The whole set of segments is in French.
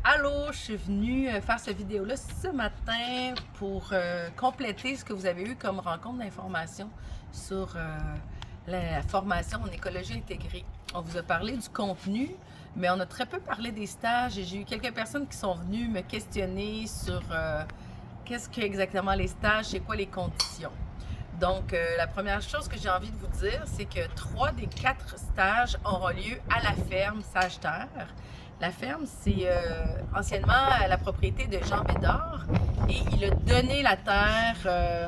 Allô, je suis venue faire cette vidéo-là ce matin pour compléter ce que vous avez eu comme rencontre d'informations sur la formation en écologie intégrée. On vous a parlé du contenu, mais on a très peu parlé des stages et j'ai eu quelques personnes qui sont venues me questionner sur qu'est-ce que exactement les stages, c'est quoi les conditions. Donc, la première chose que j'ai envie de vous dire, c'est que 3 des 4 stages auront lieu à la ferme Sage-Terre. La ferme, c'est anciennement la propriété de Jean Bédard et il a donné la terre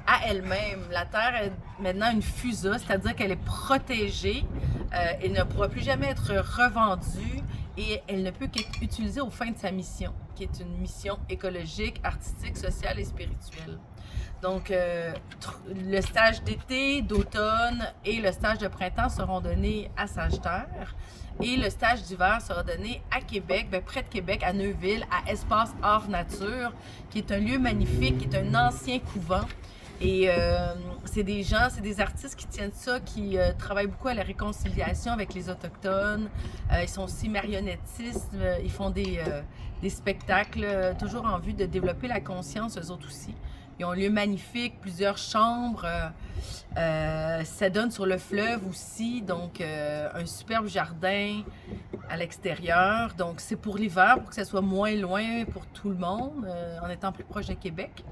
à elle-même. La terre est maintenant une FUSA, c'est-à-dire qu'elle est protégée. Elle ne pourra plus jamais être revendue et elle ne peut qu'être utilisée aux fins de sa mission, qui est une mission écologique, artistique, sociale et spirituelle. Donc, le stage d'été, d'automne et le stage de printemps seront donnés à Sage-Terre. Et le stage d'hiver sera donné à Québec, près de Québec, à Neuville, à Espace Art Nature, qui est un lieu magnifique, qui est un ancien couvent. Et c'est des gens, c'est des artistes qui tiennent ça, qui travaillent beaucoup à la réconciliation avec les Autochtones. Ils sont aussi marionnettistes, ils font des spectacles, toujours en vue de développer la conscience, eux autres aussi. Ils ont un lieu magnifique, plusieurs chambres. Ça donne sur le fleuve aussi, donc un superbe jardin à l'extérieur. Donc c'est pour l'hiver, pour que ça soit moins loin pour tout le monde, en étant plus proche de Québec.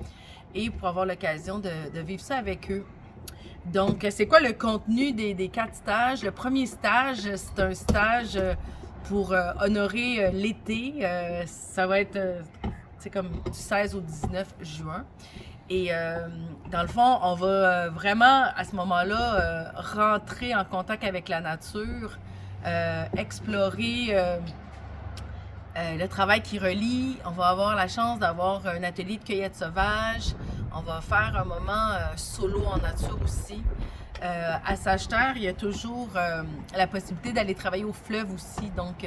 Et pour avoir l'occasion de vivre ça avec eux. Donc, c'est quoi le contenu des 4 stages? Le premier stage, c'est un stage pour honorer l'été. Ça va être c'est comme du 16 au 19 juin. Et dans le fond, on va vraiment, à ce moment-là, rentrer en contact avec la nature, explorer le travail qui relie. On va avoir la chance d'avoir un atelier de cueillette sauvage. On va faire un moment solo en nature aussi. À Sage-Terre, il y a toujours la possibilité d'aller travailler au fleuve aussi. Donc,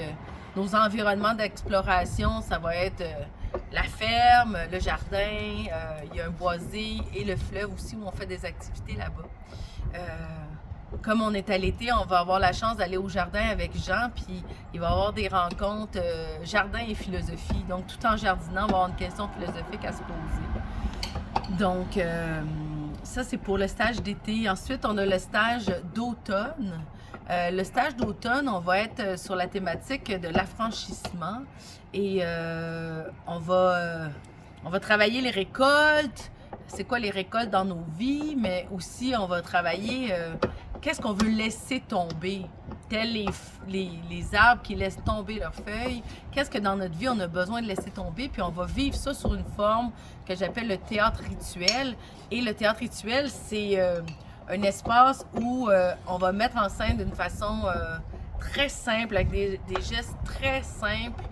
nos environnements d'exploration, ça va être la ferme, le jardin, il y a un boisé et le fleuve aussi où on fait des activités là-bas. Comme on est à l'été, on va avoir la chance d'aller au jardin avec Jean, puis il va y avoir des rencontres jardin et philosophie. Donc, tout en jardinant, on va avoir une question philosophique à se poser. Donc, ça, c'est pour le stage d'été. Ensuite, on a le stage d'automne. Le stage d'automne, on va être sur la thématique de l'affranchissement et on va travailler les récoltes. C'est quoi les récoltes dans nos vies, mais aussi on va travailler qu'est-ce qu'on veut laisser tomber, tels les arbres qui laissent tomber leurs feuilles, qu'est-ce que dans notre vie on a besoin de laisser tomber, puis on va vivre ça sur une forme que j'appelle le théâtre rituel. Et le théâtre rituel, c'est un espace où on va mettre en scène d'une façon très simple, avec des gestes très simples,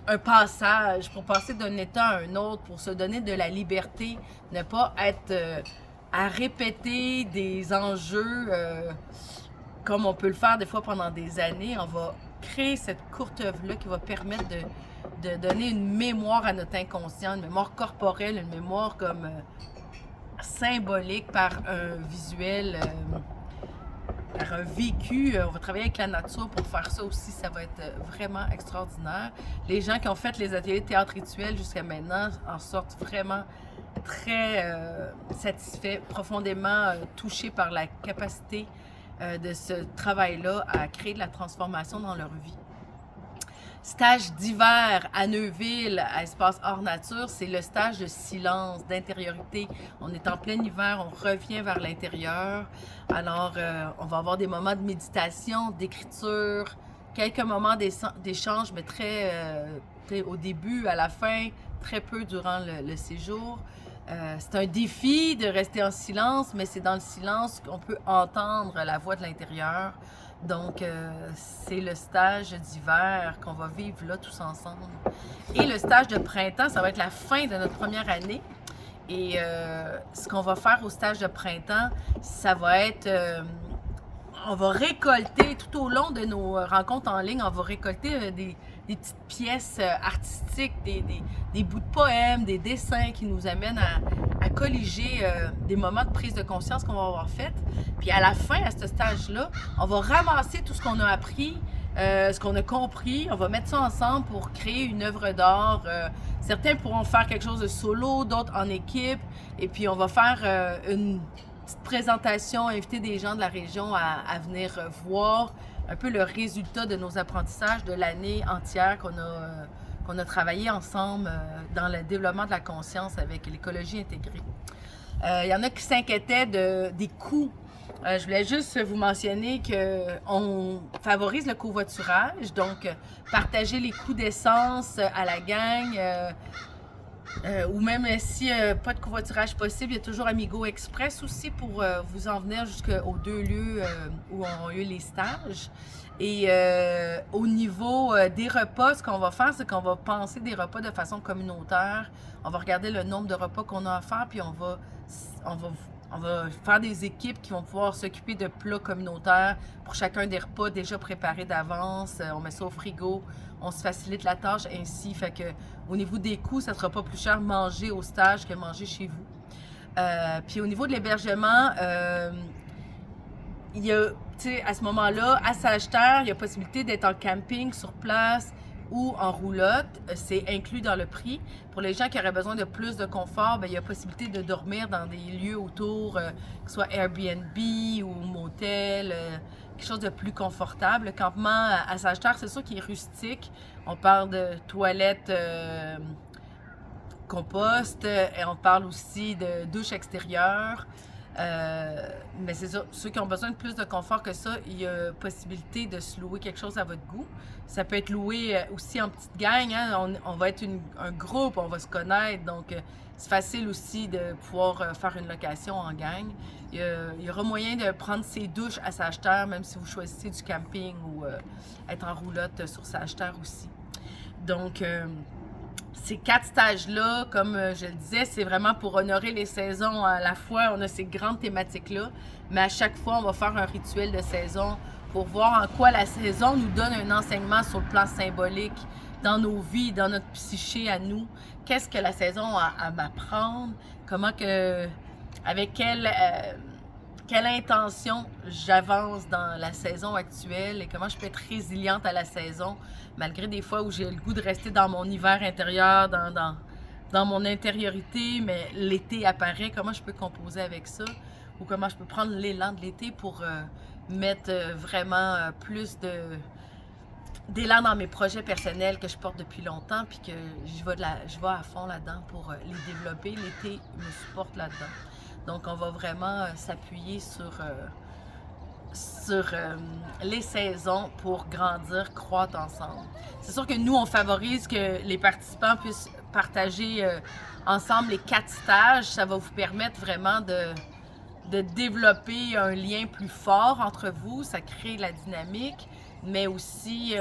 un passage pour passer d'un état à un autre, pour se donner de la liberté, ne pas être à répéter des enjeux comme on peut le faire des fois pendant des années. On va créer cette courte œuvre-là qui va permettre de donner une mémoire à notre inconscient, une mémoire corporelle, une mémoire comme symbolique par un visuel, par un vécu. On va travailler avec la nature pour faire ça aussi. Ça va être vraiment extraordinaire. Les gens qui ont fait les ateliers de théâtre rituel jusqu'à maintenant en sortent vraiment très satisfaits, profondément touchés par la capacité de ce travail-là à créer de la transformation dans leur vie. Stage d'hiver à Neuville, à Espace Art Nature, c'est le stage de silence, d'intériorité. On est en plein hiver, on revient vers l'intérieur. Alors, on va avoir des moments de méditation, d'écriture, quelques moments d'échange, mais très au début, à la fin, très peu durant le séjour. C'est un défi de rester en silence, mais c'est dans le silence qu'on peut entendre la voix de l'intérieur. Donc, c'est le stage d'hiver qu'on va vivre là tous ensemble. Et le stage de printemps, ça va être la fin de notre première année. Et ce qu'on va faire au stage de printemps, ça va être... on va récolter, tout au long de nos rencontres en ligne, on va récolter des petites pièces artistiques, des bouts de poèmes, des dessins qui nous amènent à colliger des moments de prise de conscience qu'on va avoir fait. Puis à la fin, à ce stage-là, on va ramasser tout ce qu'on a appris ce qu'on a compris. On va mettre ça ensemble pour créer une œuvre d'art. Certains pourront faire quelque chose de solo, d'autres en équipe. Et puis, on va faire une petite présentation, inviter des gens de la région à venir voir un peu le résultat de nos apprentissages de l'année entière qu'on a travaillé ensemble dans le développement de la conscience avec l'écologie intégrée. Il y en a qui s'inquiétaient des coûts. Je voulais juste vous mentionner qu'on favorise le covoiturage, donc partager les coûts d'essence à la gang, ou même si pas de covoiturage possible, il y a toujours Amigo Express aussi pour vous en venir jusqu'aux 2 lieux où ont eu les stages. Et au niveau des repas, ce qu'on va faire, c'est qu'on va penser des repas de façon communautaire. On va regarder le nombre de repas qu'on a à faire, puis on va faire des équipes qui vont pouvoir s'occuper de plats communautaires pour chacun des repas déjà préparés d'avance. On met ça au frigo, on se facilite la tâche ainsi. Fait que au niveau des coûts, ça ne sera pas plus cher manger au stage que manger chez vous. Puis au niveau de l'hébergement, il y a, tu sais, à ce moment-là, à Sagittaire, il y a possibilité d'être en camping sur place ou en roulotte. C'est inclus dans le prix. Pour les gens qui auraient besoin de plus de confort, bien, il y a possibilité de dormir dans des lieux autour, que ce soit Airbnb ou motel, quelque chose de plus confortable. Le campement à Sagittaire, c'est sûr qu'il est rustique. On parle de toilettes compost, et on parle aussi de douche extérieure. Mais c'est ça, ceux qui ont besoin de plus de confort que ça, il y a possibilité de se louer quelque chose à votre goût. Ça peut être loué aussi en petite gang, hein? On va être un groupe, on va se connaître, donc c'est facile aussi de pouvoir faire une location en gang. Il y aura moyen de prendre ses douches à Sagittaire, même si vous choisissez du camping ou être en roulotte sur Sagittaire aussi. Donc, ces 4 stages-là, comme je le disais, c'est vraiment pour honorer les saisons à la fois. On a ces grandes thématiques-là, mais à chaque fois, on va faire un rituel de saison pour voir en quoi la saison nous donne un enseignement sur le plan symbolique dans nos vies, dans notre psyché à nous. Qu'est-ce que la saison a à m'apprendre? Comment que, avec quelle intention j'avance dans la saison actuelle et comment je peux être résiliente à la saison, malgré des fois où j'ai le goût de rester dans mon hiver intérieur, dans mon intériorité, mais l'été apparaît, comment je peux composer avec ça, ou comment je peux prendre l'élan de l'été pour mettre vraiment plus d'élan dans mes projets personnels que je porte depuis longtemps, puis que je vais à fond là-dedans pour les développer. L'été me supporte là-dedans. Donc, on va vraiment s'appuyer sur les saisons pour grandir, croître ensemble. C'est sûr que nous, on favorise que les participants puissent partager ensemble les 4 stages. Ça va vous permettre vraiment de développer un lien plus fort entre vous. Ça crée de la dynamique, mais aussi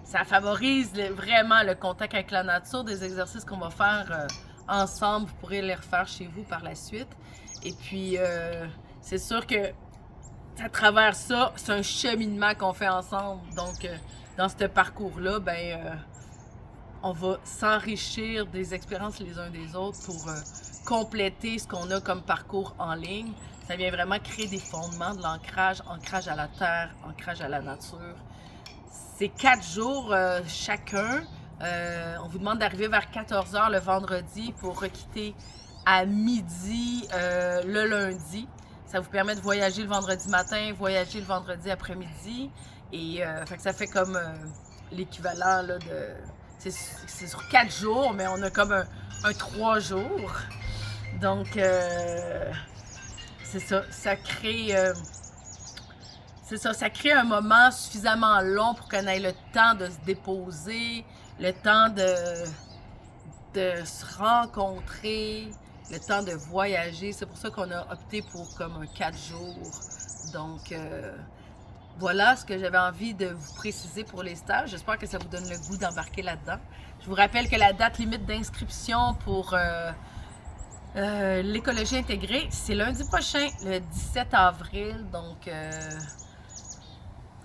ça favorise vraiment le contact avec la nature, des exercices qu'on va faire ensemble. Vous pourrez les refaire chez vous par la suite. Et puis, c'est sûr que à travers ça, c'est un cheminement qu'on fait ensemble. Donc, dans ce parcours-là, on va s'enrichir des expériences les uns des autres pour compléter ce qu'on a comme parcours en ligne. Ça vient vraiment créer des fondements, de l'ancrage, ancrage à la terre, ancrage à la nature. C'est 4 jours chacun. On vous demande d'arriver vers 14h le vendredi pour quitter à midi le lundi. Ça vous permet de voyager le vendredi matin, voyager le vendredi après-midi. Et ça fait comme l'équivalent là, de... C'est sur 4 jours, mais on a comme un 3 jours. Donc, c'est ça. Ça crée... c'est ça, ça crée un moment suffisamment long pour qu'on ait le temps de se déposer, le temps de se rencontrer, le temps de voyager. C'est pour ça qu'on a opté pour comme un 4 jours. Donc, voilà ce que j'avais envie de vous préciser pour les stages. J'espère que ça vous donne le goût d'embarquer là-dedans. Je vous rappelle que la date limite d'inscription pour l'écologie intégrée, c'est lundi prochain, le 17 avril. Donc,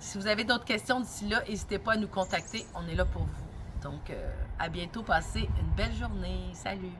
si vous avez d'autres questions d'ici là, n'hésitez pas à nous contacter. On est là pour vous. Donc, à bientôt. Passez une belle journée. Salut!